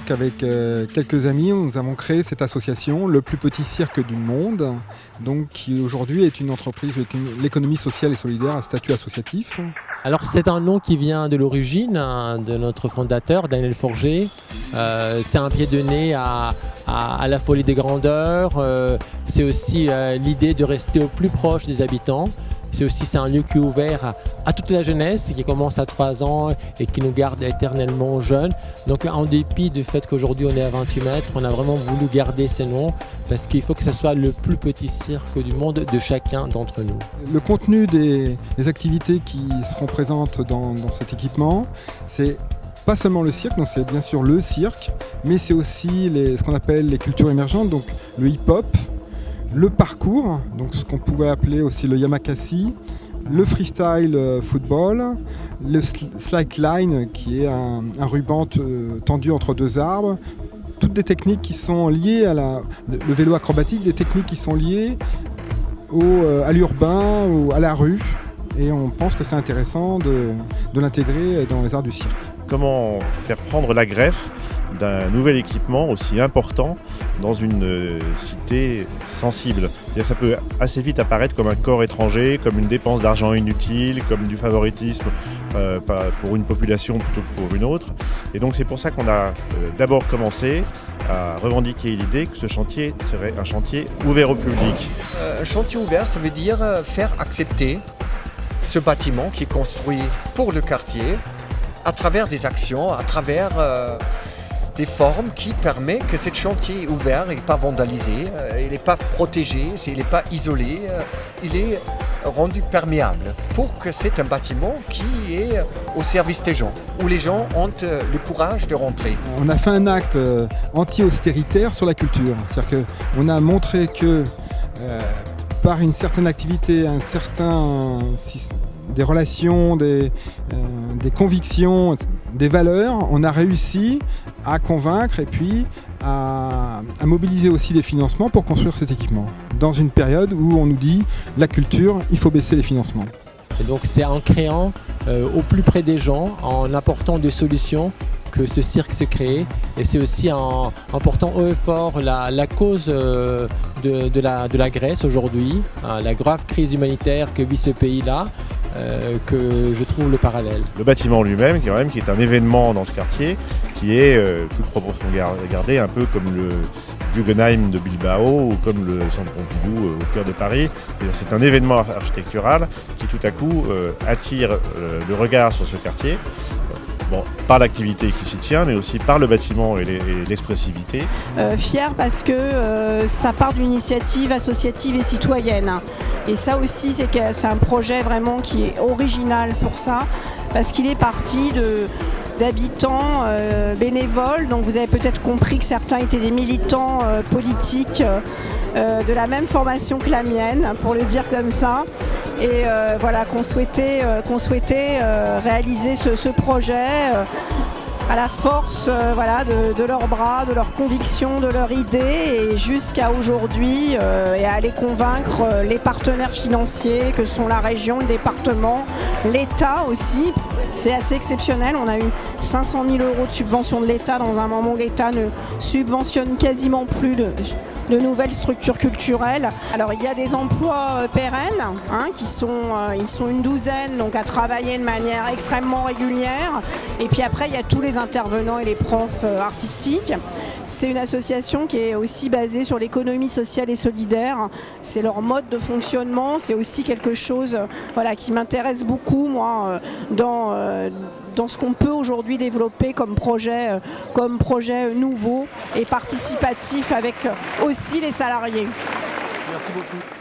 donc avec quelques amis, nous avons créé cette association, le plus petit cirque du monde, donc qui aujourd'hui est une entreprise de l'économie sociale et solidaire à statut associatif. Alors c'est un nom qui vient de l'origine de notre fondateur, Daniel Forger. C'est un pied de nez à la folie des grandeurs. C'est aussi l'idée de rester au plus proche des habitants. C'est un lieu qui est ouvert à toute la jeunesse, qui commence à 3 ans et qui nous garde éternellement jeunes. Donc en dépit du fait qu'aujourd'hui on est à 28 mètres, on a vraiment voulu garder ces noms parce qu'il faut que ce soit le plus petit cirque du monde de chacun d'entre nous. Le contenu des activités qui seront présentes dans cet équipement, c'est pas seulement le cirque, donc c'est bien sûr le cirque, mais c'est aussi ce qu'on appelle les cultures émergentes, donc le hip-hop, le parcours, donc ce qu'on pouvait appeler aussi le yamakasi, le freestyle football, le slackline qui est un ruban tendu entre 2 arbres, toutes des techniques qui sont liées le vélo acrobatique, des techniques qui sont liées à l'urbain ou à la rue, et on pense que c'est intéressant de l'intégrer dans les arts du cirque. Comment faire prendre la greffe d'un nouvel équipement aussi important dans une cité sensible. Ça peut assez vite apparaître comme un corps étranger, comme une dépense d'argent inutile, comme du favoritisme pour une population plutôt que pour une autre. Et donc c'est pour ça qu'on a d'abord commencé à revendiquer l'idée que ce chantier serait un chantier ouvert au public. Un chantier ouvert, ça veut dire faire accepter ce bâtiment qui est construit pour le quartier à travers des actions, à travers des formes qui permettent que ce chantier est ouvert, il n'est pas vandalisé, il n'est pas protégé, il n'est pas isolé, il est rendu perméable pour que c'est un bâtiment qui est au service des gens, où les gens ont le courage de rentrer. On a fait un acte anti-austéritaire sur la culture, c'est-à-dire qu'on a montré que par une certaine activité, des relations, des convictions, des valeurs, on a réussi à convaincre et puis à mobiliser aussi des financements pour construire cet équipement. Dans une période où on nous dit la culture, il faut baisser les financements. Et donc c'est en créant au plus près des gens, en apportant des solutions que ce cirque s'est créé, et c'est aussi en portant haut et fort la cause de la Grèce aujourd'hui, la grave crise humanitaire que vit ce pays-là, que je trouve le parallèle. Le bâtiment lui-même, qui est un événement dans ce quartier, qui est, toute proportion gardée, un peu comme le Guggenheim de Bilbao ou comme le Centre Pompidou au cœur de Paris. C'est un événement architectural qui tout à coup attire le regard sur ce quartier. Bon, par l'activité qui s'y tient, mais aussi par le bâtiment et l'expressivité. Fière parce que ça part d'une initiative associative et citoyenne. Et ça aussi, c'est un projet vraiment qui est original pour ça, parce qu'il est parti d'habitants bénévoles. Donc vous avez peut-être compris que certains étaient des militants politiques de la même formation que la mienne, pour le dire comme ça. Et voilà, qu'on souhaitait réaliser ce projet à la force de leurs bras, de leurs convictions, de leurs idées, et jusqu'à aujourd'hui, et à aller convaincre les partenaires financiers que sont la région, le département, l'État aussi. C'est assez exceptionnel, on a eu 500 000 € de subvention de l'État dans un moment où l'État ne subventionne quasiment plus de nouvelles structures culturelles. Alors il y a des emplois pérennes, ils sont une douzaine, donc à travailler de manière extrêmement régulière. Et puis après il y a tous les intervenants et les profs artistiques. C'est une association qui est aussi basée sur l'économie sociale et solidaire. C'est leur mode de fonctionnement, c'est aussi quelque chose qui m'intéresse beaucoup moi dans ce qu'on peut aujourd'hui développer comme projet nouveau et participatif avec aussi les salariés. Merci beaucoup.